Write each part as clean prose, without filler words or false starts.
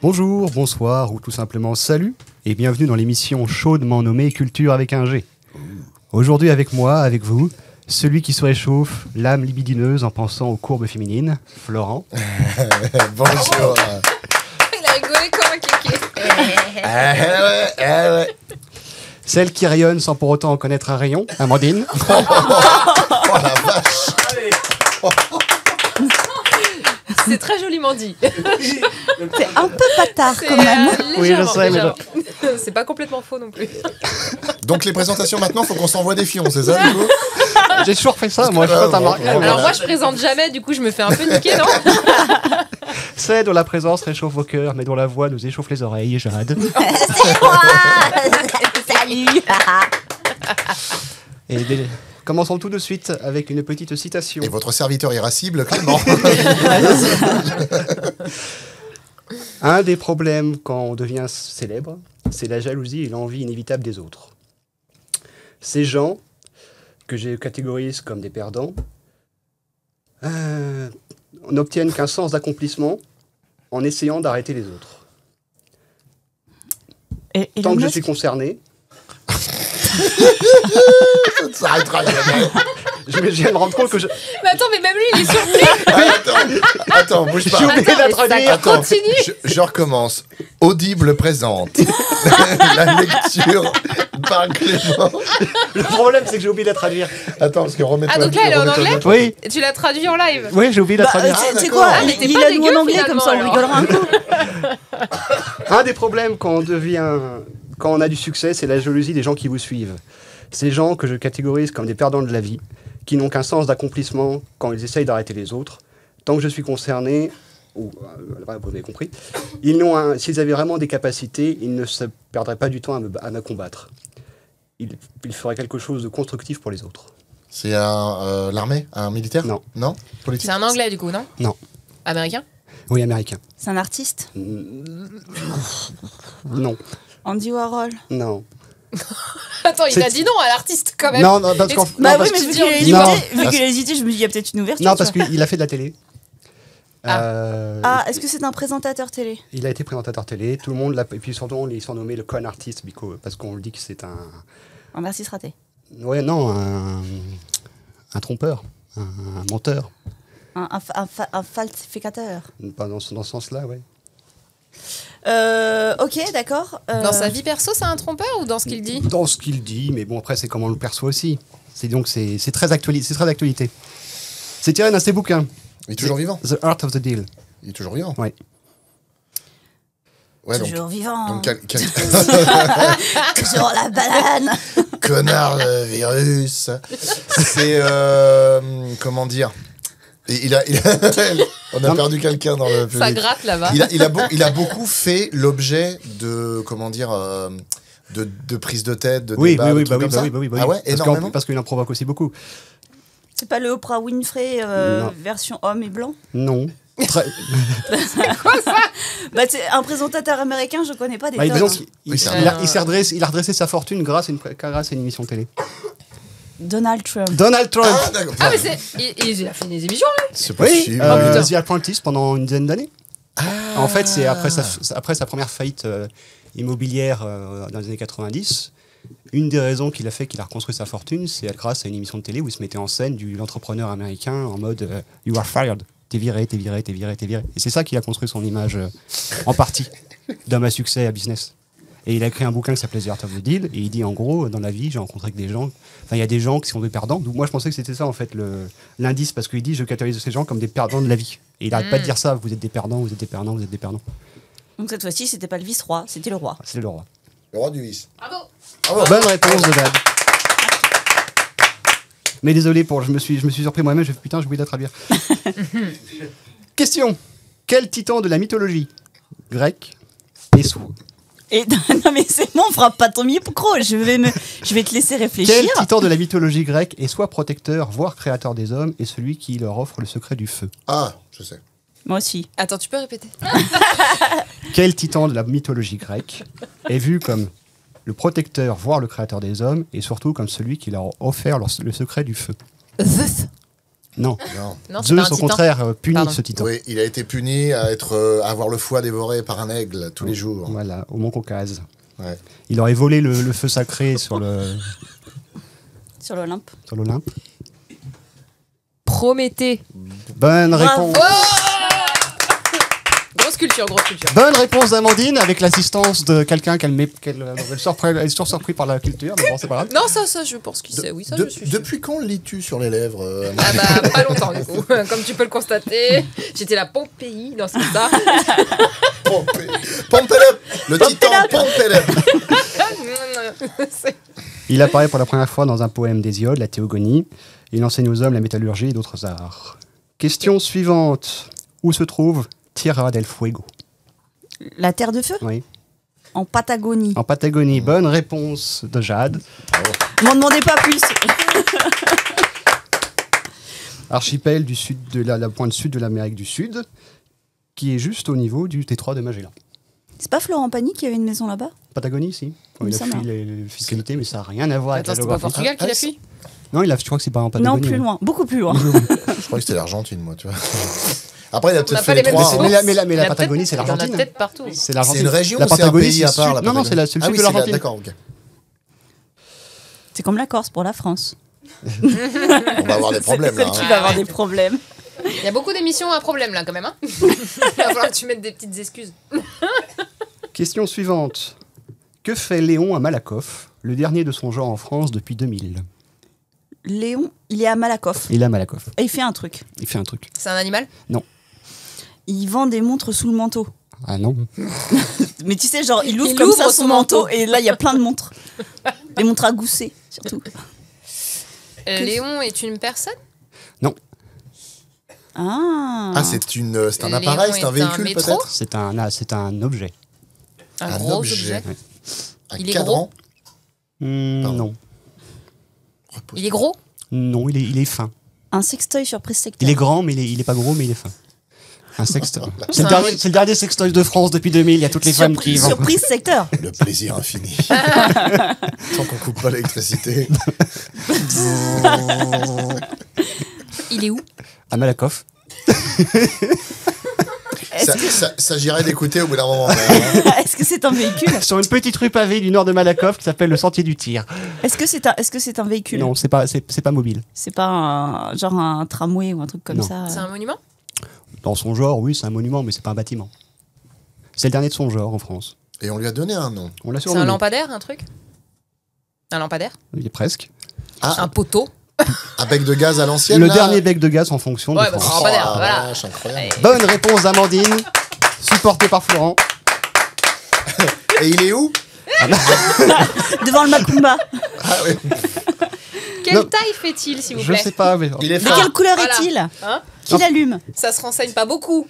Bonjour, bonsoir ou tout simplement salut et bienvenue dans l'émission chaudement nommée Culture avec un G. Aujourd'hui avec moi, avec vous, celui qui se réchauffe, l'âme libidineuse en pensant aux courbes féminines, Florent. Bonjour. Il a rigolé comme un kéké. Ouais. Celle qui rayonne sans pour autant en connaître un rayon, Amandine. Oh la vache. C'est très joliment dit. C'est un peu bâtard quand même. Oui, je sais, mais C'est pas complètement faux non plus. Donc les présentations maintenant, faut qu'on s'envoie des fions, c'est ça du coup? J'ai toujours fait ça, moi je suis pas ta marque. Alors moi je présente jamais, du coup je me fais un peu niquer, non? C'est dont la présence réchauffe vos cœurs, mais dont la voix nous échauffe les oreilles, Jade. C'est moi. Salut. Et commençons tout de suite avec une petite citation. Et votre serviteur irascible, Clément. Un des problèmes quand on devient célèbre, c'est la jalousie et l'envie inévitable des autres. Ces gens, que je catégorise comme des perdants, n'obtiennent qu'un sens d'accomplissement en essayant d'arrêter les autres. Et Tant que je suis concerné, Ça ne s'arrêtera jamais. je viens de me rendre compte que je... Mais attends, mais même lui il est surpris. Attends, bouge pas. J'ai oublié de la mais ça traduire. Attends, continue. je recommence. Audible présente. La lecture par Clément. Le problème, c'est que j'ai oublié de la traduire. Attends, parce que remets-toi. Ah, donc là, elle est en remets-toi- anglais Oui, Et tu l'as traduit en live. oui, j'ai oublié de la traduire. c'est d'accord. quoi? Ah, mais t'es Il pas a nous en dégueu, anglais, comme ça on finalement, rigolera un coup. Un des problèmes quand on a du succès, c'est la jalousie des gens qui vous suivent. Ces gens que je catégorise comme des perdants de la vie, qui n'ont qu'un sens d'accomplissement quand ils essayent d'arrêter les autres. Tant que je suis concerné, vous avez compris, s'ils avaient vraiment des capacités, ils ne se perdraient pas du temps à me combattre. Ils feraient quelque chose de constructif pour les autres. C'est l'armée, un militaire? Non. Non? Politique? C'est un anglais du coup, non? Non. Américain? Oui, américain. C'est un artiste. Non. Andy Warhol. Non. Attends, il C'est- a dit non à l'artiste quand même. Non, parce qu'en... Bah non, oui, parce- mais vu que- qu'il Non. a hésité, je me dis il y a peut-être une ouverture. non, tu parce vois. qu'il a fait de la télé. Ah, est-ce que c'est un présentateur télé? Il a été présentateur télé, tout le monde l'a... Et puis surtout, on l'a surnommé le con artiste, parce qu'on le dit que c'est un... Un artiste raté. Ouais, non, un trompeur, un menteur. Un falsificateur. Pas dans ce sens-là, ouais. Ok, d'accord. Dans sa vie perso, c'est un trompeur ou dans ce qu'il dit? Dans ce qu'il dit, mais bon, après, c'est comment on le perçoit aussi. C'est très d'actualité. C'est tiré d'un de ses bouquins, Il est toujours vivant. The Art of the Deal. Il est toujours vivant. Ouais. Ouais, donc, Toujours vivant. donc Toujours la banane. connard de virus. C'est comment dire? On a perdu quelqu'un dans le public. Ça gratte là-bas. Il a beaucoup fait l'objet de comment dire de prise de tête, de Oui, débat, de oui, trucs comme ça. oui. Ah ouais, énormément. Parce qu'il en provoque aussi beaucoup. C'est pas le Oprah Winfrey Non. version homme et blanc? Non. Très- Bah, c'est un présentateur américain, je connais pas des Bah, tonnes, disons hein. qu'il- Oui, c'est il a redressé sa fortune grâce à une émission télé. Donald Trump. Donald Trump. Ah, d'accord. Ah, mais il a fait des émissions lui. C'est Oui, possible. The Apprentice pendant une dizaine d'années. En fait, c'est après sa première faillite immobilière dans les années 90. Une des raisons qu'il a fait qu'il a reconstruit sa fortune, c'est grâce à une émission de télé où il se mettait en scène l'entrepreneur américain en mode You are fired. T'es viré. Et c'est ça qui a construit son image en partie d'homme à succès à business. Et il a écrit un bouquin qui s'appelait The Art of the Deal. Et il dit en gros, dans la vie, j'ai rencontré que des gens. Enfin, il y a des gens qui sont des perdants. Donc, moi, je pensais que c'était ça en fait l'indice parce qu'il dit je catégorise ces gens comme des perdants de la vie. Et il n'arrête pas de dire ça. Vous êtes des perdants, vous êtes des perdants, vous êtes des perdants. Donc cette fois-ci, c'était pas le vice-roi, c'était le roi. Ah, c'est le roi. Le roi du vice. Bravo. Bonne réponse de Dad. Mais désolé, je me suis surpris moi-même, j'ai fait putain, j'ai oublié de la traduire. Question. Quel titan de la mythologie grecque est sous Et non mais c'est bon, frappe pas ton micro, je vais te laisser réfléchir. Quel titan de la mythologie grecque est soit protecteur, voire créateur des hommes, et celui qui leur offre le secret du feu? Ah, je sais. Moi aussi. Attends, tu peux répéter? Quel titan de la mythologie grecque est vu comme le protecteur, voire le créateur des hommes, et surtout comme celui qui leur a offert le secret du feu? Zeus. Non. Non. Non, c'est pas Zeus, un au titan. contraire, punit Pardon. ce titan. Oui, il a été puni à à avoir le foie dévoré par un aigle tous les jours. Voilà, au Mont Caucase. Ouais. Il aurait volé le feu sacré sur Sur l'Olympe. l'Olympe. Prométhée. Bonne Bravo. réponse. Grosse culture, grosse culture. Bonne réponse d'Amandine avec l'assistance de quelqu'un elle est toujours surpris par la culture, mais bon, c'est pas grave. Non, ça, je pense qu'il sait. Oui, ça, je suis sûre. Depuis quand lis-tu sur les lèvres Ah bah, pas longtemps, du coup. Comme tu peux le constater, j'étais la Pompéi dans ce ça. Pompelep, le titan Pompelep. Il apparaît pour la première fois dans un poème d'Hésiode, la Théogonie. Il enseigne aux hommes la métallurgie et d'autres arts. Question suivante. Où se trouve Tierra del Fuego? La Terre de Feu Oui. en Patagonie. En Patagonie. Bonne réponse de Jade. M'en demandez pas plus. Archipel du sud de la pointe sud de l'Amérique du Sud, qui est juste au niveau du détroit de Magellan. C'est pas Florent Pagny qui avait une maison là-bas? Patagonie, si. Il me Il a semble. fui les fiscalités, mais ça n'a rien à voir avec Attends, la c'était pas géographie. Portugal qui l'a fui? Non, je crois que c'est pas en Patagonie. Non, plus loin. Beaucoup plus loin. Je crois que c'était l'Argentine, moi, tu vois. Après, il a On peut-être n'a fait pas les les mêmes trois. sources. Mais la Il y en a Patagonie, peut-être- c'est Il y en l'Argentine. a peut-être partout. C'est C'est l'Argentine. une région La ou c'est un Patagonie, pays à c'est part le la sud. Non, non, c'est Patagonie le sud Ah oui, de c'est l'Argentine. d'accord, ok. C'est comme la Corse pour la France. On va avoir des problèmes, C'est là. celle qui hein. va avoir des problèmes. Il y a beaucoup d'émissions à problème là quand même. Hein. Il va falloir que tu mettes des petites excuses. Question suivante. Que fait Léon à Malakoff, le dernier de son genre en France depuis 2000? Léon, il est à Malakoff. Il est à Malakoff. Et il fait un truc. Il fait un truc. C'est un animal? Il vend des montres sous le manteau. Ah non. Mais tu sais, genre, il ouvre Il comme ouvre ça son son manteau. manteau. Et là, il y a plein de montres. Des montres à gousset, surtout. Léon est une personne? Ah. Ah, c'est un Léon appareil, c'est un est un véhicule, métro peut-être C'est un objet. Un Un gros objet. objet. Un Il est cadran Pardon. Non. Il est gros? Non, il est fin. Un sextoy surprise secteur. Il est grand, mais il est pas gros, mais il est fin. Un sextoy. C'est le dernier sextoy de France depuis 2000. Il y a toutes les femmes qui y vont. Surprise secteur. Le plaisir infini. Tant qu'on coupe pas l'électricité. Il est où? À Malakoff. S'agirait d'écouter au bout d'un moment. mais, hein. Est-ce que c'est un véhicule? Sur une petite rue pavée du nord de Malakoff qui s'appelle le Sentier du Tir. Est-ce que c'est un véhicule? Non, c'est pas mobile. C'est pas genre un tramway ou un truc comme Non. ça. C'est un monument? Dans son genre, oui, c'est un monument, mais c'est pas un bâtiment. C'est le dernier de son genre en France. Et on lui a donné un nom. On l'a C'est un surnommé. lampadaire, un truc? Un lampadaire? Il est presque. Ah, Un poteau? un bec de gaz à l'ancienne Le là dernier bec de gaz en fonction Ouais, de bah, France. c'est un lampadaire, Oh, voilà. vache, incroyable. Bonne réponse d'Amandine, supportée par Florent. Et il est où Devant le Macumba. Ah oui. Quelle Non. taille fait-il, s'il vous Je plaît? sais pas, mais... Il est De fin. quelle couleur Voilà. est-il? Hein? Qui l'allume? Ça se renseigne pas beaucoup.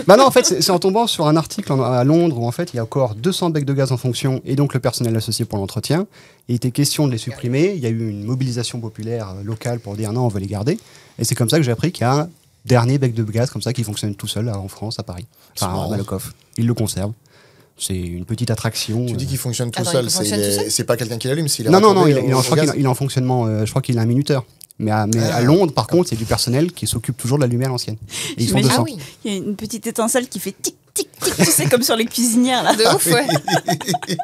Bah non, en fait, c'est en tombant sur un article à Londres où en fait il y a encore 200 becs de gaz en fonction et donc le personnel associé pour l'entretien. Il était question de les supprimer. Il y a eu une mobilisation populaire locale pour dire non, on veut les garder. Et c'est comme ça que j'ai appris qu'il y a un dernier bec de gaz comme ça qui fonctionne tout seul là, en France, à Paris. C'est Enfin, à marrant. Malakoff. Ils le conservent. C'est une petite attraction. Tu dis qu'il fonctionne tout Attends, seul. il fonctionne tout seul C'est pas quelqu'un qui l'allume. S'il est Non, non, non, raccordé je au crois gaz. qu'il est en fonctionnement. Je crois qu'il a un minuteur. Mais à Londres, par contre, c'est du personnel qui s'occupe toujours de l'allumer à l'ancienne. Et ils sont J'imagine- 200. Ah oui, Il y a une petite étincelle qui fait tic, tic, tic, tu sais, comme sur les cuisinières, là. de ouf, ouais.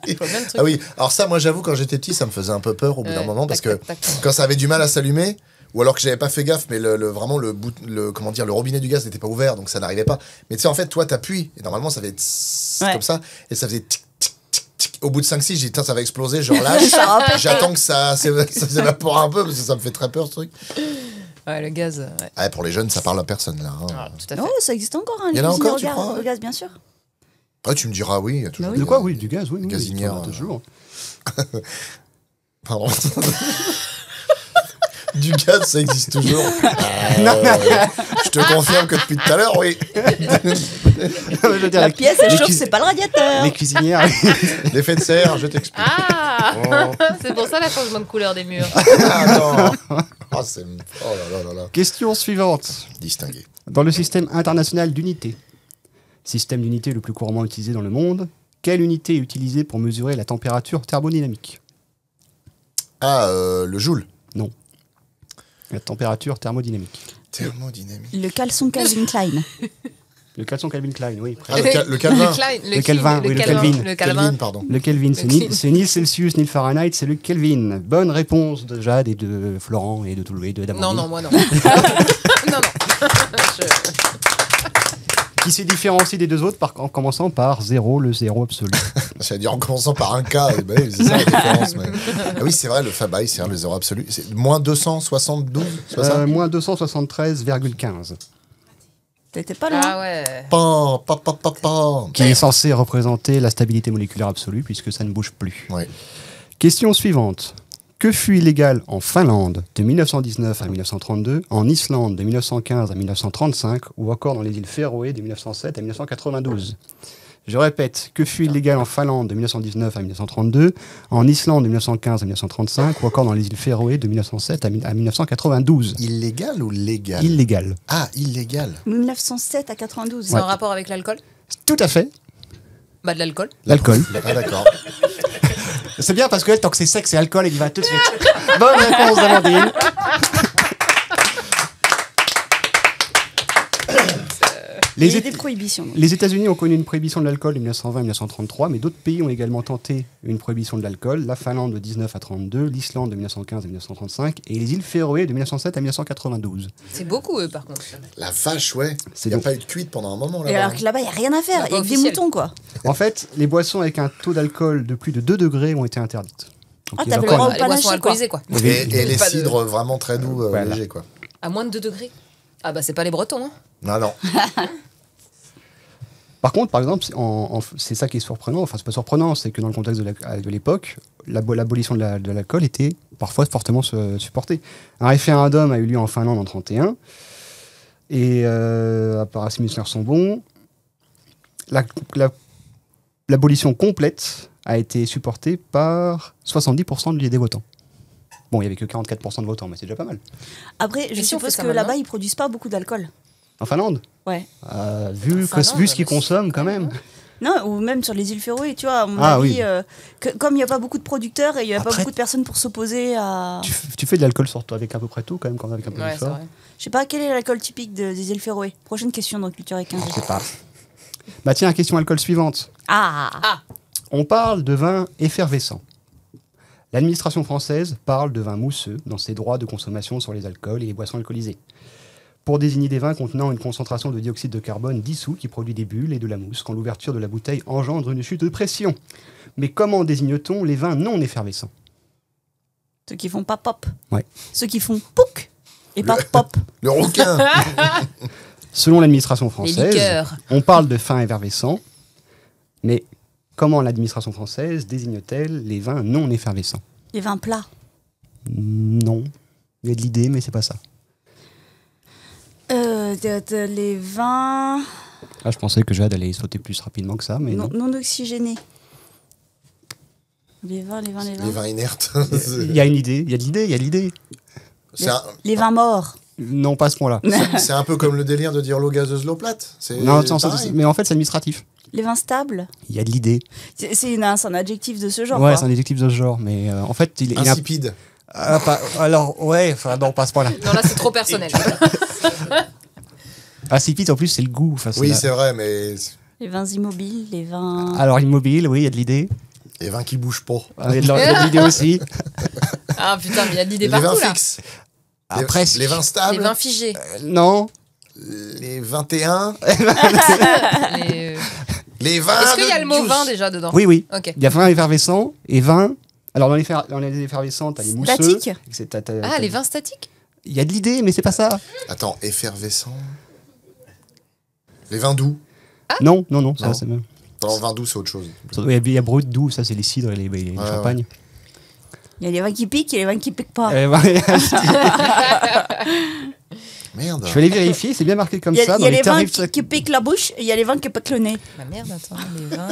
Je vois bien le truc. Ah oui, alors ça, moi j'avoue, quand j'étais petit, ça me faisait un peu peur au bout d'un moment parce que tac, tac, tac. quand ça avait du mal à s'allumer, ou alors que j'avais pas fait gaffe, mais vraiment comment dire, le robinet du gaz n'était pas ouvert, donc ça n'arrivait pas. Mais tu sais, en fait, toi, t'appuies, et normalement, ça fait tss, Ouais. comme ça, et ça faisait tic, tic, tic, tic. Au bout de 5-6, j'ai dit, tiens, ça va exploser, je relâche. Ça rappelle. J'attends que ça s'évapore un peu, parce que ça me fait très peur, ce truc. Ouais, le gaz. Ouais. Ah, pour les jeunes, ça parle à personne, là. hein. Ah, tout à fait. Oh, ça existe encore, hein, Il y les en a encore, cuisinières tu crois, au ouais. gaz, bien sûr. Ouais, tu me diras, oui, il y a toujours. Bah De quoi? Oui, du gaz, oui. oui, Gazinière, oui, toujours. Pardon. Du gaz, ça existe toujours. Je te confirme que depuis tout à l'heure, oui. Je veux dire, La les- pièce, elle les chauffe, cuis- c'est pas le radiateur. Les cuisinières. L'effet de serre, je t'explique. Ah Oh. C'est pour ça le changement de couleur des murs. Ah non. Oh, c'est... oh là là là là. Question suivante. Distingué. Dans le système international d'unité, système d'unité le plus couramment utilisé dans le monde, quelle unité est utilisée pour mesurer la température thermodynamique? Ah, le joule. La température thermodynamique. Thermodynamique. Le caleçon Calvin Klein. Le caleçon Calvin Klein, oui. Ah, le Calvin. Le Kelvin, oui, le Kelvin. Le Kelvin, Calvin. pardon. Le Kelvin, c'est ni le Celsius ni le Fahrenheit, c'est le Kelvin. Bonne réponse de Jade et de Florent et de Toulouse et de Damandine. Non, moi non. Non. Qui se différencie des deux autres en commençant par 0, le 0 absolu. J'allais dire en commençant par un cas, bah oui, c'est ça la différence. Mais... Ah oui, c'est vrai, le Fabaï, c'est le zéro absolu. C'est moins 272, c'est pas ça Moins 273,15. T'étais pas loin. Ah ouais. Pan. Qui est censé représenter la stabilité moléculaire absolue puisque ça ne bouge plus. Ouais. Question suivante. Que fut illégal en Finlande de 1919 à 1932, en Islande de 1915 à 1935 ou encore dans les îles Féroé de 1907 à 1992 ? Je répète, que fut illégal en Finlande de 1919 à 1932, en Islande de 1915 à 1935 ou encore dans les îles Féroé de 1907 à 1992 ? Illégal ou légal Illégal. Ah, illégal. 1907 à 92. C'est en rapport avec l'alcool? Tout à fait. Bah de l'alcool. L'alcool. Ah, d'accord. C'est bien parce que tant que c'est sexe et alcool, il y va tout de suite. Bonne réponse d'Amandine. Il y a des prohibitions. donc. Les États-Unis ont connu une prohibition de l'alcool de 1920 à 1933, mais d'autres pays ont également tenté une prohibition de l'alcool. La Finlande de 19 à 32, l'Islande de 1915 à 1935 et les îles Féroé de 1907 à 1992. C'est beaucoup eux par contre. La vache, ouais. C'est Il n'y a donc- pas eu de cuite pendant un moment Et là-bas. alors que là-bas, il n'y a rien à faire. Bah, Il y a que des officiel. moutons, quoi. En fait, les boissons avec un taux d'alcool de plus de 2 degrés ont été interdites. Donc, Ah, il y a t'avais encore le droit une- Les panaché, boissons quoi. alcoolisées quoi. Et les Pas de- cidres vraiment très doux, Voilà. légers, quoi. À moins de 2 degrés. Ah bah c'est pas les Bretons hein. Non. Par contre, par exemple, c'est ça qui est surprenant, enfin c'est pas surprenant, c'est que dans le contexte de l'époque, l'abolition de l'alcool était parfois fortement supportée. Un référendum a eu lieu en Finlande en 1931, et à part si mes souvenirs sont bons, l'abolition complète a été supportée par 70% des votants. Bon, il n'y avait que 44% de votants, mais c'est déjà pas mal. Après, je Et si on fait suppose ça que maintenant là-bas, ils produisent pas beaucoup d'alcool. En Finlande, Ouais. vu Finlande, ce qu'ils mais consomment quand même. Non, ou même sur les îles Féroé, tu vois, à mon Ah, avis, oui. comme il n'y a pas beaucoup de producteurs et il n'y a pas Après- beaucoup de personnes pour s'opposer à... Tu fais de l'alcool sur toi avec à peu près tout quand même, avec un peu Ouais c'est d'effort. vrai. Je sais pas, quel est l'alcool typique des îles Féroé? Prochaine question dans Culture et 15. Je sais pas. Bah tiens, question alcool suivante. Ah On parle de vin effervescent. L'administration française parle de vin mousseux dans ses droits de consommation sur les alcools et les boissons alcoolisées, pour désigner des vins contenant une concentration de dioxyde de carbone dissous qui produit des bulles et de la mousse quand l'ouverture de la bouteille engendre une chute de pression. Mais comment désigne-t-on les vins non effervescents ? Ceux qui font pas pop. Ouais. Ceux qui font pouc et pas pop. Le rouquin. Selon l'administration Les française, liqueurs. on parle de vins effervescents, mais comment l'administration française désigne-t-elle les vins non effervescents ? Les vins plats. Non. Il y a de l'idée, mais c'est pas ça. Les vins Ah, je pensais que Jade allait sauter plus rapidement que ça, mais non. non oxygénés. Les vins. Les vins inertes. Il y a une idée, il y a de l'idée, il y a de l'idée. Les vins morts. Non, pas à ce point-là. C'est un peu comme le délire de dire l'eau gazeuse, l'eau plate. Non, pareil. mais en fait, c'est administratif. Les vins stables. Il y a de l'idée. C'est un adjectif de ce genre. Ouais, quoi. c'est un adjectif de ce genre, mais en fait, il a... Insipide. Ah, alors, ouais, enfin, non, pas à ce point-là. Non là c'est trop personnel. Insipide, en plus, c'est le goût. Enfin, Oui, la- c'est vrai, mais Les vins immobiles, les vins... Alors, immobile, oui, il y a de l'idée. les vins qui bougent pas. Il y a de l'idée aussi. Ah putain mais il y a de l'idée Les vins partout là. fixes. Après, Les vins stables. Les vins figés. non. Les 21. Les- Les vins. Est-ce qu'il y a de le mot juice. vin déjà dedans? Oui, oui. Ok. Il y a vin effervescent et vin. Alors, dans les effervescents, t'as les mousseux. Statique. Ah les vins statiques? Il y a de l'idée, mais c'est pas ça. Attends, effervescent. Les vins doux. Non, ça, Non. c'est même. Non, vin doux, c'est autre chose. Il y a brut, doux, ça, c'est les cidres et les champagnes. Il y a les vins qui piquent et les vins qui piquent pas. Merde. Je vais aller vérifier, c'est bien marqué comme Il y a, ça. il y Dans a les les vins tarifs, qui piquent la bouche et il y a les vins qui piquent le nez. Bah merde attends les vins.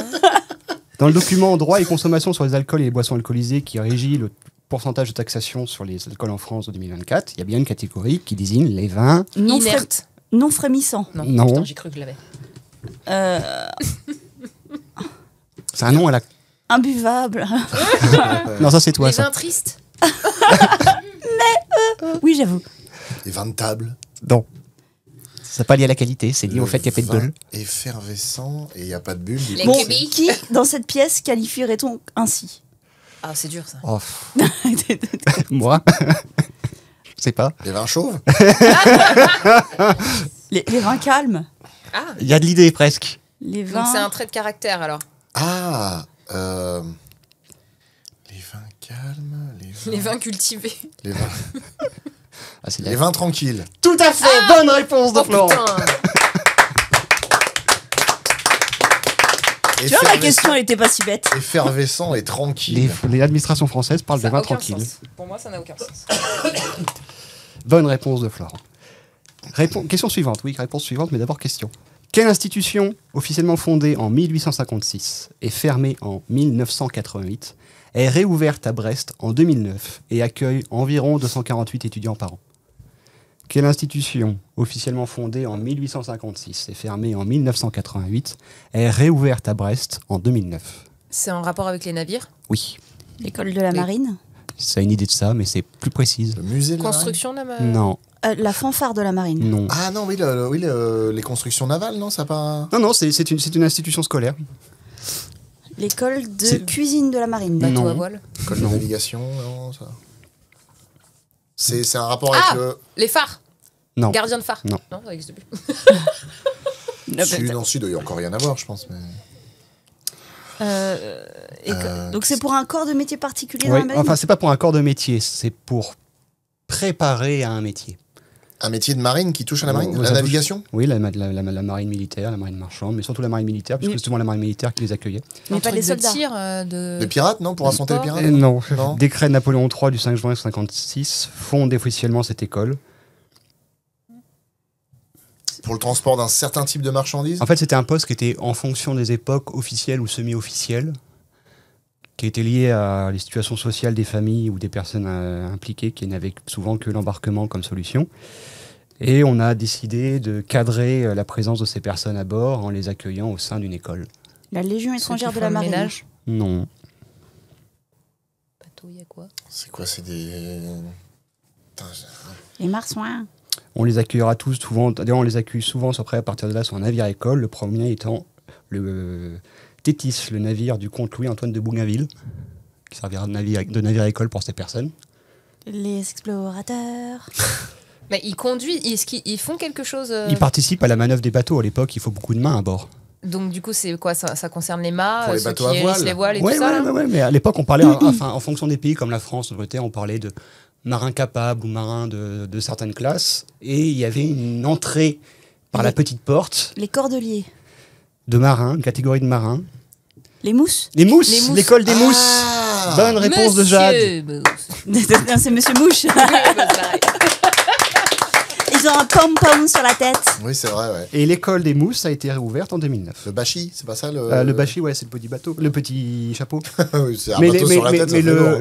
dans le document Droits et consommation sur les alcools et les boissons alcoolisées qui régit le pourcentage de taxation sur les alcools en France de 2024, il y a bien une catégorie qui désigne les vins. Non, Inerte. non frémissants. Non. Non. Putain j'ai cru que je l'avais. C'est un nom à la. Imbuvables. Non, ça c'est toi, Les ça. vins tristes. Oui, j'avoue. Les vins de table. Non. C'est pas lié à la qualité, c'est lié au fait qu'il n'y a pas de vin bulle. effervescent et il n'y a pas de bulle. Du Les coup, Bon, kebis. qui, dans cette pièce, qualifierait-on ainsi? Ah, c'est dur ça. Oh, moi Je sais pas. Les vins chauves. Les vins calmes. Ah, Il y a de l'idée presque. Les donc vins. c'est un trait de caractère alors. Ah, les vins calmes, Les vins cultivés. les vins, Ah, c'est les vins tranquilles. Tout à fait, bonne réponse de Oh Florent. putain. Tu vois, ma question, elle était pas si bête. Effervescent et tranquille. Les administrations françaises parlent de Ça a vin aucun tranquille. sens. Pour moi, ça n'a aucun sens. Bonne réponse de Florent. Question suivante, oui, réponse suivante, mais d'abord question. Quelle institution, officiellement fondée en 1856 et fermée en 1988, est réouverte à Brest en 2009 et accueille environ 248 étudiants par an? Quelle institution, officiellement fondée en 1856 et fermée en 1988, est réouverte à Brest en 2009? C'est en rapport avec les navires. Oui, L'école de la Oui. marine. ça a une idée de ça, mais c'est plus précise. Le musée de la marine. Construction de la Non, La fanfare de la marine. non. Ah non, oui, les constructions navales, non, ça pas. Non, non, c'est une institution scolaire. L'école de C'est- cuisine de la marine. bateau Non. à voile. École de Non. navigation, non, ça. C'est un rapport avec Ah le. Les phares. Non. Gardien de phare. Non. Non, ça n'existe plus. Non, si, il doit y encore rien à voir, je pense. Mais... Donc c'est pour un corps de métier particulier dans Oui, la marine. enfin, c'est pas pour un corps de métier, c'est pour préparer à un métier. Un métier de marine qui touche à la marine, Ouais, la ça navigation. Oui, la marine militaire, la marine marchande, mais surtout la marine militaire, puisque Oui. c'est souvent la marine militaire qui les accueillait. Mais Un pas truc les de soldats. tir, de... Les pirates, non, pour affronter les sport. pirates. Non. Non. Décret de Napoléon III du 5 juin 1956 fonde officiellement cette école. Pour le transport d'un certain type de marchandises. En fait, c'était un poste qui était en fonction des époques officielles ou semi-officielles, qui était lié à les situations sociales des familles ou des personnes impliquées, qui n'avaient souvent que l'embarquement comme solution. Et on a décidé de cadrer la présence de ces personnes à bord en les accueillant au sein d'une école. La Légion Ceux étrangère qui de font la le marine. ménage. Non. Bateau, il y a quoi? C'est quoi, c'est des. Putain, Les marsouins. On les accueillera tous souvent. D'ailleurs, on les accueille souvent après à partir de là sur un navire école. Le premier étant le Tétis, le navire du comte Louis-Antoine de Bougainville, qui servira de navire école pour ces personnes. Les explorateurs. Mais ils conduisent, est-ce qu'ils font quelque chose Ils participent à la manœuvre des bateaux. À l'époque, il faut beaucoup de mains à bord. Donc du coup, c'est quoi ça concerne les mâts, Pour les ceux bateaux qui à hérissent voile. les voiles et Ouais, tout ça là ouais, mais à l'époque, on parlait, enfin, en fonction des pays comme la France, de côté, on parlait de marins capables ou marins de certaines classes. Et il y avait une entrée par la petite porte Les cordeliers. de marins, une catégorie de marins. Les mousses. Les mousses, Les mousses. l'école des mousses. Ah Bonne réponse de Jade. Monsieur C'est Monsieur Mouche. Ils ont un pom-pom sur la tête. Oui, c'est vrai, ouais. Et l'école des mousses a été réouverte en 2009. Le bachi, c'est pas ça Le bachi, ouais, c'est le petit bateau, le petit chapeau. Oui, c'est un mais bateau sur la tête, ça fait lourd.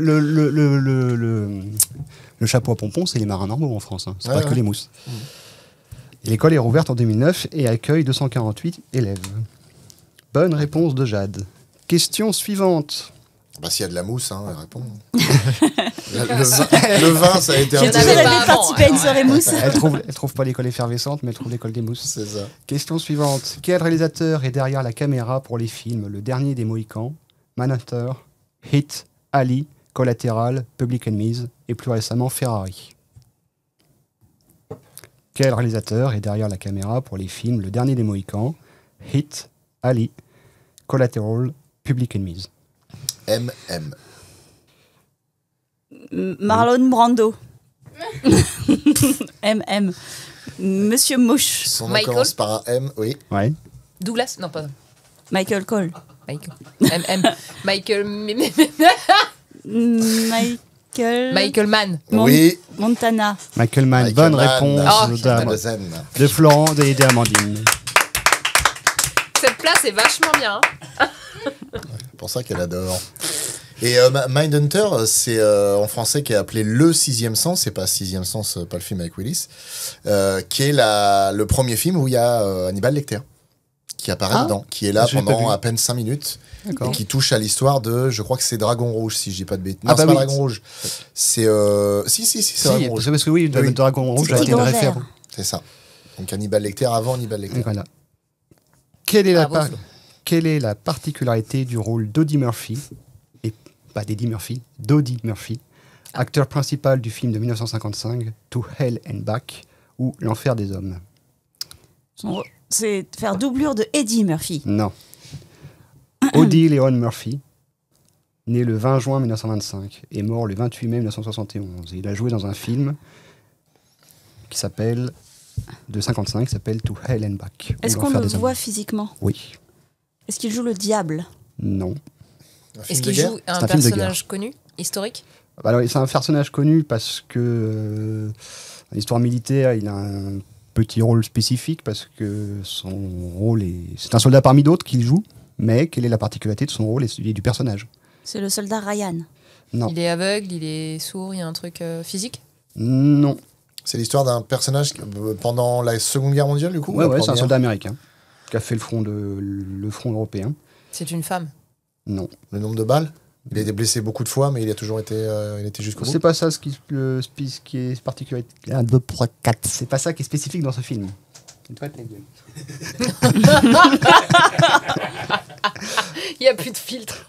le chapeau à pompons, c'est les marins normaux en France. Hein. C'est Ouais, pas que ouais. les mousses. Et l'école est rouverte en 2009 et accueille 248 élèves. Bonne réponse de Jade. Question suivante. Bah, s'il y a de la mousse, hein, elle répond. le vin, ça a été J'ai Il y en toujours avait rêvé pas de avant, participer à une soirée mousse. Elle trouve pas l'école effervescente, mais elle trouve l'école des mousses. C'est ça. Question suivante. Quel réalisateur est derrière la caméra pour les films Le Dernier des Mohicans, Manhunter, Hit, Ali, Collateral, Public Enemies et plus récemment Ferrari? Quel réalisateur est derrière la caméra pour les films Le Dernier des Mohicans, Hit, Ali, Collateral, Public Enemies? MM. Marlon Brando. MM. Monsieur Mouche. Son nom Michael. commence par un M, oui. Ouais. Douglas. Non, pas Michael Cole. Michael. Michael. Michael Mann. Oui. Montana. Michael Mann. Michael Bonne Mann. réponse Oh, De Zen. de Florent et d'Amandine. Cette place est vachement bien. Hein. C'est pour ça qu'elle adore. Et Mindhunter, c'est en français qui est appelé Le Sixième Sens, c'est pas Sixième Sens, pas le film avec Willis, qui est le premier film où il y a Hannibal Lecter, qui apparaît dedans, qui est là je l'ai pas pendant vu. à peine 5 minutes, D'accord. et qui touche à l'histoire de, je crois que c'est Dragon Rouge, si je dis pas de bêtises. Non, Ah bah c'est pas oui. Dragon Rouge. C'est... si, c'est Si, Dragon Rouge. parce que oui, Oui. Dragon Rouge C'est a été une Tigre référence. vert. C'est ça. Donc Hannibal Lecter avant Hannibal Lecter. Voilà. Quelle est, Bravo, Flo. quelle est la particularité du rôle d'Audie Murphy, et pas d'Eddie Murphy, d'Audie Murphy, acteur principal du film de 1955, To Hell and Back, ou L'Enfer des Hommes? C'est faire doublure de Eddie Murphy. Non. Audie Leon Murphy, né le 20 juin 1925 et mort le 28 mai 1971. Et il a joué dans un film qui s'appelle de 55, qui s'appelle To Hell and Back. ou Est-ce qu'on L'Enfer le des Hommes. voit physiquement? Oui. Est-ce qu'il joue le diable? Non. Un film Est-ce de qu'il guerre joue C'est un un film de personnage connu, historique? Alors, c'est un personnage connu parce que dans l'histoire militaire, il a un petit rôle spécifique parce que son rôle est... C'est un soldat parmi d'autres qu'il joue, mais quelle est la particularité de son rôle et celui du personnage? C'est le soldat Ryan. Non. Il est aveugle, il est sourd, il y a un truc physique? Non. C'est l'histoire d'un personnage pendant la Seconde Guerre mondiale, du coup? ou Ouais, la ouais, c'est un première soldat américain qui a fait le front européen. C'est une femme. Non. Le nombre de balles? Il a été blessé beaucoup de fois, mais il a toujours été, il était jusqu'au bout. C'est pas ça ce qui est particulier. 1, 2, 3, 4. C'est pas ça qui est spécifique dans ce film. C'est toi, ta gueule. Il n'y a plus de filtre.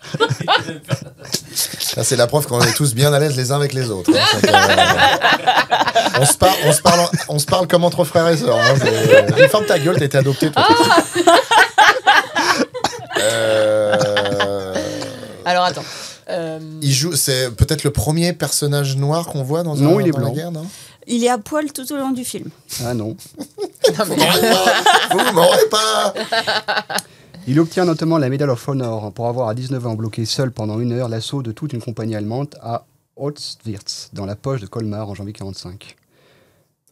Là, c'est la preuve qu'on est tous bien à l'aise les uns avec les autres. hein. C'est que, on se parle comme entre frères et sœurs. Hein. Ferme ta gueule, t'as été adopté. Toi, Alors attends. il joue, c'est peut-être le premier personnage noir qu'on voit dans, Non, il est dans la blanc. guerre, non? Il est à poil tout au long du film. Ah non. Non, mais- Vous m'aurez pas. Il obtient notamment la Medal of Honor pour avoir à 19 ans bloqué seul pendant 1 heure l'assaut de toute une compagnie allemande à Auschwitz, dans la poche de Colmar en janvier 1945.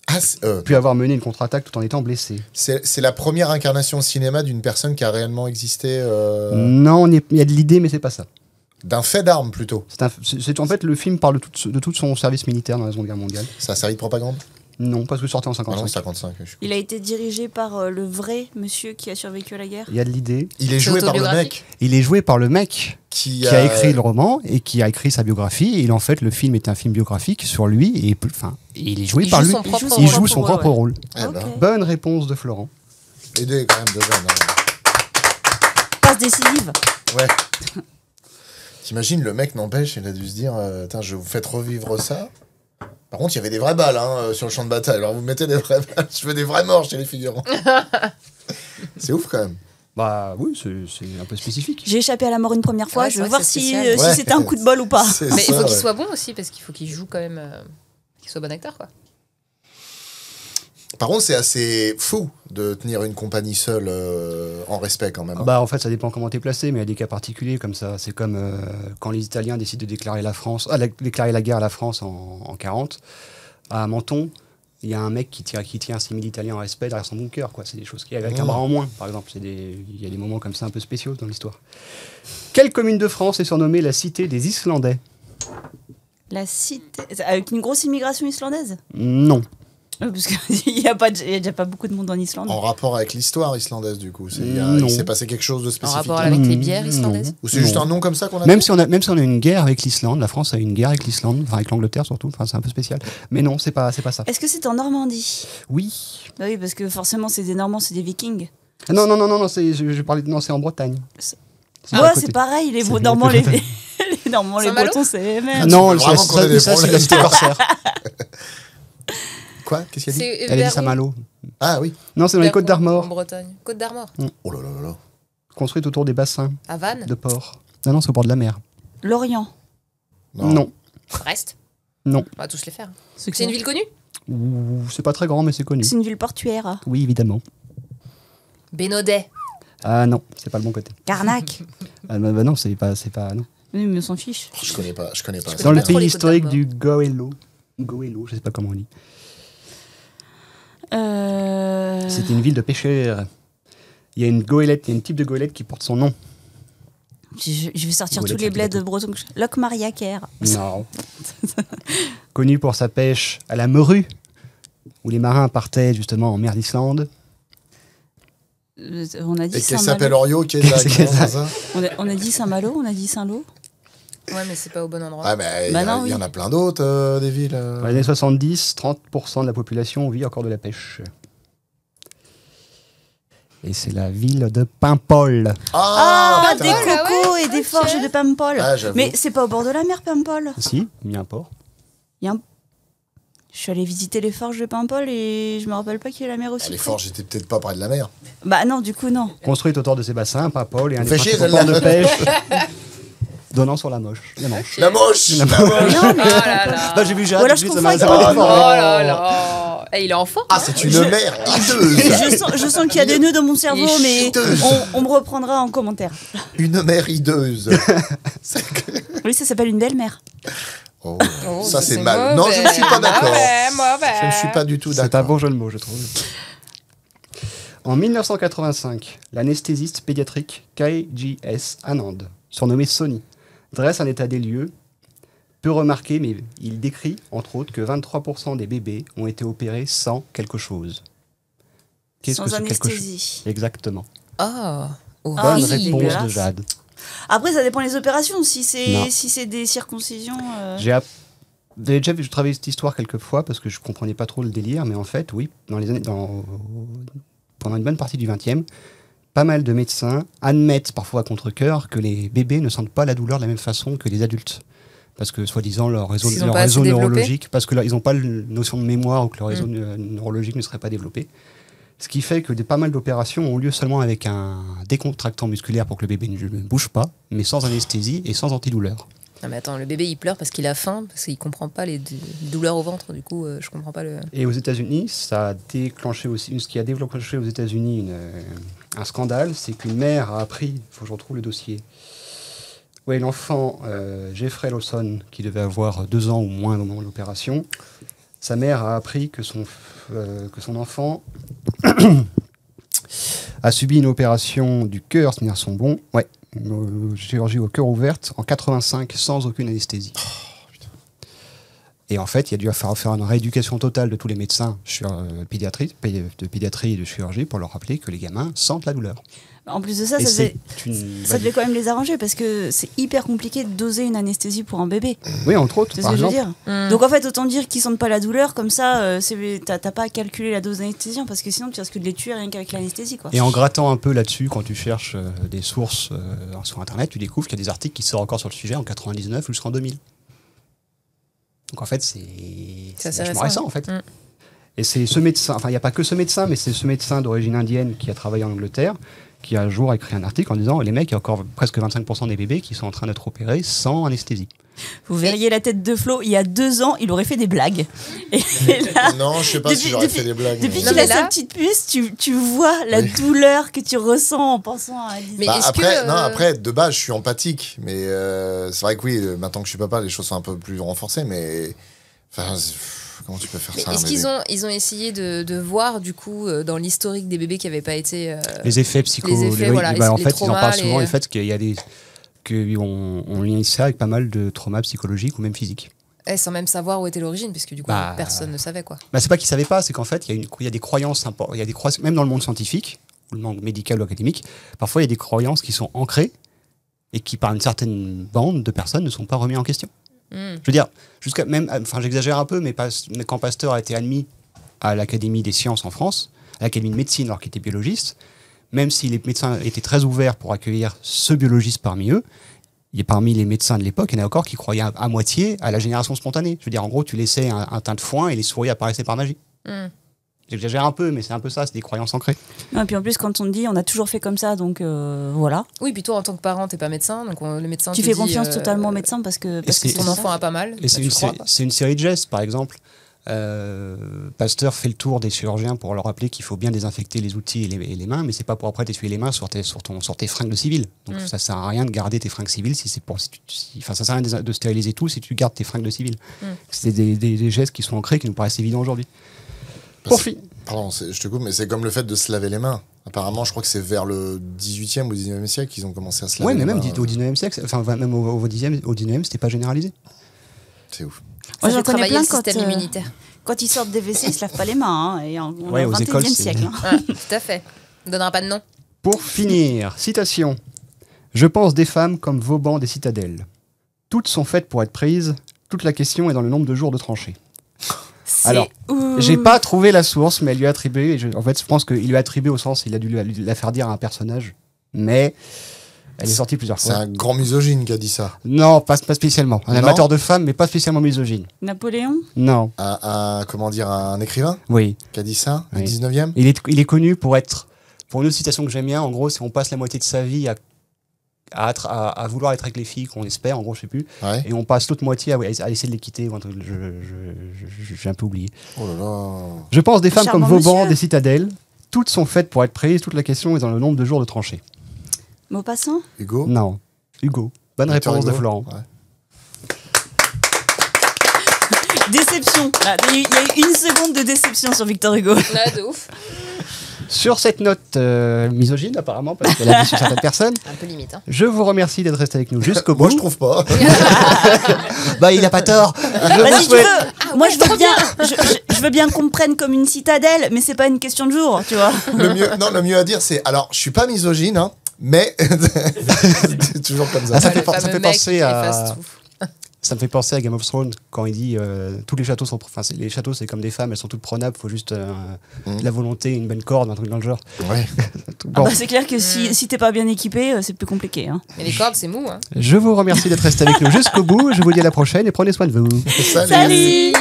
Ah, Puis avoir mené une contre-attaque tout en étant blessé. c'est la première incarnation au cinéma d'une personne qui a réellement existé, Non, il y a de l'idée, mais c'est pas ça. d'un fait d'armes plutôt. En fait, le film parle de tout son service militaire dans la Seconde Guerre mondiale. Ça a servi de propagande? Non, parce que sorti en Ah non, 55. 55. Je suis- Il a été dirigé par le vrai monsieur qui a survécu à la guerre. Il y a de l'idée. Il est C'est joué par le autobiographique? mec Il est joué par le mec qui qui a écrit le roman et qui a écrit sa biographie. Et en fait, le film est un film biographique sur lui. Et il est joué Il par joue lui. son propre Il rôle. joue son propre ouais. rôle. Eh ben, Ok. Bonne réponse de Florent. aidez quand même de jeunes. Passe décisive. Ouais. T'imagines, le mec n'empêche, il a dû se dire Tain, je vais vous faites revivre ça. Par contre, il y avait des vraies balles sur le champ de bataille. Alors vous mettez des vraies balles. Je veux des vrais morts chez les figurants. C'est ouf quand même. Bah oui, c'est un peu spécifique. J'ai échappé à la mort une première fois. Ouais, je c'est veux vrai voir que c'est si, spécial. si Ouais. c'était un coup de bol ou pas. C'est Mais il ça, faut qu'il ouais. soit bon aussi, parce qu'il faut qu'il joue quand même. Qu'il soit bon acteur, quoi. Par contre, c'est assez fou de tenir une compagnie seule en respect quand même. Bah en fait, ça dépend comment t'es placé, mais il y a des cas particuliers comme ça. C'est comme quand les Italiens décident de déclarer déclarer la guerre à la France en 40. À Menton, il y a un mec qui tient un simili italien en respect derrière son bunker, quoi. C'est des choses qui avec un bras en moins, par exemple. Il y a des moments comme ça un peu spéciaux dans l'histoire. Quelle commune de France est surnommée la cité des Islandais? La cité. Avec une grosse immigration islandaise? Non. Parce qu'il n'y a déjà pas beaucoup de monde en Islande. En rapport avec l'histoire islandaise, du coup. Non. Il s'est passé quelque chose de En spécifique. rapport avec les Mm, bières islandaises? Ou c'est juste Non. un nom comme ça qu'on a Même fait si on a une guerre avec l'Islande, la France a une guerre avec l'Islande, enfin avec l'Angleterre surtout, enfin c'est un peu spécial. Mais non, c'est pas ça. Est-ce que c'est en Normandie? Oui. Bah oui, parce que forcément, c'est des Normands, c'est des Vikings. Ah, non, je parlais non, c'est en Bretagne. C'est- à Ouais, côté. c'est pareil, les C'est à Normands, côté. les Normands, les Saint-Malo Bretons, c'est les mêmes. Non, veux vraiment qu'on ait des ça c'est problèmes. la cité corsaire. Quoi? Qu'est-ce qu'il a dit? C'est Elle a dit vers où? Saint-Malo. Ah oui. Non, c'est dans les Vers Côtes où? d'Armor, En Bretagne. Côte d'Armor. Oh là là là là. construite autour des bassins À Vannes. de port. Non, c'est au bord de la mer. Lorient. Non. Brest. Non. On va tous les faire. C'est C'est une ville connue? Ouh, c'est pas très grand, mais c'est connu. C'est une ville portuaire. Oui, évidemment. Bénodet. Ah non, c'est pas le bon côté. Carnac. Ah, bah non, c'est pas non. Oui, mais on s'en fiche. Je connais pas. Je Dans connais le pas trop pays les historique Côtes du Goëlo. Goëlo, je sais pas comment on dit. C'est une ville de pêcheurs. Il y a une goélette, il y a une type de goélette qui porte son nom. Je vais sortir Goélette, tous les ça bleds fait de Breton. Locmariaquer. Non. Connu pour sa pêche à la morue, où les marins partaient justement en mer d'Islande. On a Et dit qui s'appelle Saint-Malo. Orio, qui est Qu'est-ce directement que dans ça. On a dit Saint-Malo, on a dit Saint-Lô. Ouais, mais c'est pas au bon endroit. Ah, mais il Bah y, non, y en oui. a plein d'autres, des villes. Dans les années 70, 30% de la population vit encore de la pêche. Et c'est la ville de Paimpol. Ah, putain. des Paimpol, ah cocos ouais, et des ok. forges de Paimpol. Ah, j'avoue. Mais c'est pas au bord de la mer, Paimpol. Si, il y a un port. Il y a un- Je suis allée visiter les forges de Paimpol et je me rappelle pas qu'il y a la mer aussi. Les près. forges étaient peut-être pas près de la mer. Bah non, du coup, non. Construite autour de ces bassins, Paimpol est un des Fait chier, principaux ports celle-là. de pêche donnant sur la Manche. La Manche. La moche. La La moche. moche. Non, mais... Oh là là. Non, j'ai vu Ou Jade, alors tout je de suite, confonds ça avec m'a Oh, déformé. Oh là là. Eh, il est enfant. Ah, c'est une mère hideuse. Je sens qu'il y a des nœuds dans mon cerveau, Il est mais chiteuse. on me reprendra en commentaire. Une mère hideuse. Oui, ça s'appelle une belle-mère. Oh, Oh, ça c'est c'est mal. Non, je ne suis pas d'accord. Mauvais. Je ne suis pas du tout C'est un d'accord. bon jeu de mots, je trouve. En 1985, l'anesthésiste pédiatrique KGS Anand, surnommé Sony, dresse un état des lieux peu remarqué, mais il décrit, entre autres, que 23% des bébés ont été opérés sans quelque chose. Qu'est-ce Sans que c'est quelque chose? anesthésie. Exactement. Ah. Bonne Ah, c'est réponse de dégueulasse. Jade. Après, ça dépend des opérations. Si Non. c'est des circoncisions. J'avais déjà vu, je travaillé cette histoire quelques fois parce que je comprenais pas trop le délire, mais en fait, oui, pendant une bonne partie du XXe, pas mal de médecins admettent parfois à contre-cœur que les bébés ne sentent pas la douleur de la même façon que les adultes. Parce que, soi-disant, leur réseau, Parce qu'ils ont leur pas réseau assez développé. neurologique, parce que ils n'ont pas la notion de mémoire ou que leur réseau neurologique ne serait pas développé. Ce qui fait que pas mal d'opérations ont lieu seulement avec un décontractant musculaire pour que le bébé ne bouge pas, mais sans anesthésie et sans antidouleur. Non mais attends, le bébé il pleure parce qu'il a faim, parce qu'il comprend pas les douleurs au ventre, du coup je comprends pas le... Et aux États-Unis, ça a déclenché aussi, ce qui a déclenché aux États-Unis un scandale, c'est qu'une mère a appris, il faut que je retrouve le dossier. Ouais, l'enfant Jeffrey Lawson, qui devait avoir 2 ans ou moins au moment de l'opération, sa mère a appris que son enfant a subi une opération du cœur, c'est-à-dire son bon, une chirurgie au cœur ouverte en 85 sans aucune anesthésie. Et en fait, il a dû faire une rééducation totale de tous les médecins de pédiatrie et de chirurgie pour leur rappeler que les gamins sentent la douleur. En plus de ça, Et ça c'est devait quand même les arranger parce que c'est hyper compliqué de doser une anesthésie pour un bébé. Oui, entre autres, C'est ce par que je veux exemple. dire. Donc en fait, autant dire qu'ils sentent pas la douleur, comme ça, t'as pas à calculer la dose d'anesthésiant parce que sinon tu risques de les tuer rien qu'avec l'anesthésie, quoi. Et en grattant un peu là-dessus, quand tu cherches des sources sur Internet, tu découvres qu'il y a des articles qui sortent encore sur le sujet en 99 jusqu'en 2000. Donc en fait, c'est assez vachement récent, récent, en fait. Mm. Et c'est ce médecin, enfin il n'y a pas que ce médecin, mais c'est ce médecin d'origine indienne qui a travaillé en Angleterre, qui un jour a écrit un article en disant les mecs, il y a encore presque 25% des bébés qui sont en train d'être opérés sans anesthésie. Vous verriez la tête de Flo, il y a 2 ans, il aurait fait des blagues. Et là, Non, je sais pas si j'aurais fait des blagues. depuis mais- Non, qu'il mais a là- sa petite puce, tu vois la douleur que tu ressens en pensant à Alice. Mais Bah, est-ce après, que, non, après, de base, je suis empathique. Mais c'est vrai que oui, maintenant que je suis papa, les choses sont un peu plus renforcées. Mais enfin, comment tu peux faire mais ça à un est-ce bébé qu'ils ont essayé de voir du coup dans l'historique des bébés qui n'avaient pas été... Les effets psycho, les effets, voilà, en les fait, ils en traumas, parlent souvent, les- le fait qu'il y a qu'on lie ça avec pas mal de traumas psychologiques ou même physiques. sans même savoir où était l'origine, puisque du coup Bah, personne ne savait quoi. Bah, c'est pas qu'ils savaient pas, c'est qu'en fait, il y a des croyances, même dans le monde scientifique, ou le monde médical ou académique, parfois il y a des croyances qui sont ancrées et qui, par une certaine bande de personnes, ne sont pas remises en question. Mm. Je veux dire, j'exagère un peu, mais quand Pasteur a été admis à l'Académie des sciences en France, à l'Académie de médecine alors qu'il était biologiste, même si les médecins étaient très ouverts pour accueillir ce biologiste parmi eux, parmi les médecins de l'époque, il y en a encore qui croyaient à moitié à la génération spontanée. Je veux dire, en gros, tu laissais un teint de foin et les souris apparaissaient par magie. Mm. J'exagère un peu, mais c'est un peu ça, c'est des croyances ancrées. Non, et puis en plus, quand on te dit on a toujours fait comme ça, donc voilà. Oui, puis toi en tant que parent, t'es pas médecin, donc le médecin Tu te fais dit, confiance totalement au médecin parce que c'est- ton enfant a pas mal. Et c'est une série de gestes, par exemple. Pasteur fait le tour des chirurgiens pour leur rappeler qu'il faut bien désinfecter les outils et les mains, mais c'est pas pour après t'essuyer les mains sur tes fringues de civil. Donc ça sert à rien de garder tes fringues civiles ça sert à rien de stériliser tout si tu gardes tes fringues de civil. C'est des gestes qui sont ancrés, qui nous paraissent évidents aujourd'hui. Pardon, je te coupe, mais c'est comme le fait de se laver les mains. Apparemment, je crois que c'est vers le 18e ou 19e siècle qu'ils ont commencé à se laver Ouais, mais les même mains. au 19e siècle, enfin même au 19e, c'était pas généralisé. C'est ouf. Moi, Ça j'en fait connais travailler plein le système immunitaire. quand ils sortent des WC, ils se lavent pas les mains. Hein, et on Ouais, est au aux 21e écoles, c'est- siècle. Hein. Ouais, tout à fait. On donnera pas de nom. Pour finir, citation. Je pense des femmes comme Vauban des citadelles. Toutes sont faites pour être prises. Toute la question est dans le nombre de jours de tranchée. Alors, j'ai pas trouvé la source, mais elle lui a attribué. En fait, je pense qu'il lui a attribué au sens, il a dû la faire dire à un personnage. Mais elle est sortie plusieurs C'est fois. un grand misogyne qui a dit ça. Non, pas spécialement. Un Non. amateur de femmes, mais pas spécialement misogyne. Napoléon. Non. Un écrivain Oui. qui a dit ça, Oui. au 19e. Il est connu pour une autre citation que j'aime bien. En gros, c'est on passe la moitié de sa vie à vouloir être avec les filles qu'on espère, en gros, je sais plus. Ouais. Et on passe l'autre moitié à essayer de les quitter. Ou un truc, j'ai un peu oublié. Oh là là. Je pense des femmes Charmant comme Vauban, monsieur. des citadelles. Toutes sont faites pour être prises. Toute la question est dans le nombre de jours de tranchée. Maupassant. Hugo. Non. Hugo. Bonne Victor réponse de Hugo. Florent. Ouais. Déception. Là, il y a eu une seconde de déception sur Victor Hugo. Là, de ouf. Sur cette note misogyne, apparemment, parce qu'elle a dit sur certaines personnes, Un peu limite. Hein. je vous remercie d'être resté avec nous jusqu'au bout. Moi, je trouve pas. Bah, il a pas tort. Je Bah, vous si tu souhaite- veux, moi je veux bien qu'on me prenne comme une citadelle, mais c'est pas une question de jour, tu vois. Le mieux à dire, c'est alors, je suis pas misogyne, hein, mais c'est toujours comme ça. Ah, ça Ouais, fait le ça fameux fait mec penser qui à- efface tout. Ça me fait penser à Game of Thrones quand il dit tous les châteaux sont. Enfin, les châteaux, c'est comme des femmes, elles sont toutes prenables, faut juste de la volonté, une bonne corde, un truc dans le genre. Ouais. Bon. Ah bah, c'est clair que si t'es pas bien équipé, c'est plus compliqué. Hein. Mais les cordes, c'est mou. Hein. Je vous remercie d'être resté avec nous jusqu'au bout. Je vous dis à la prochaine et prenez soin de vous. Salut. Salut.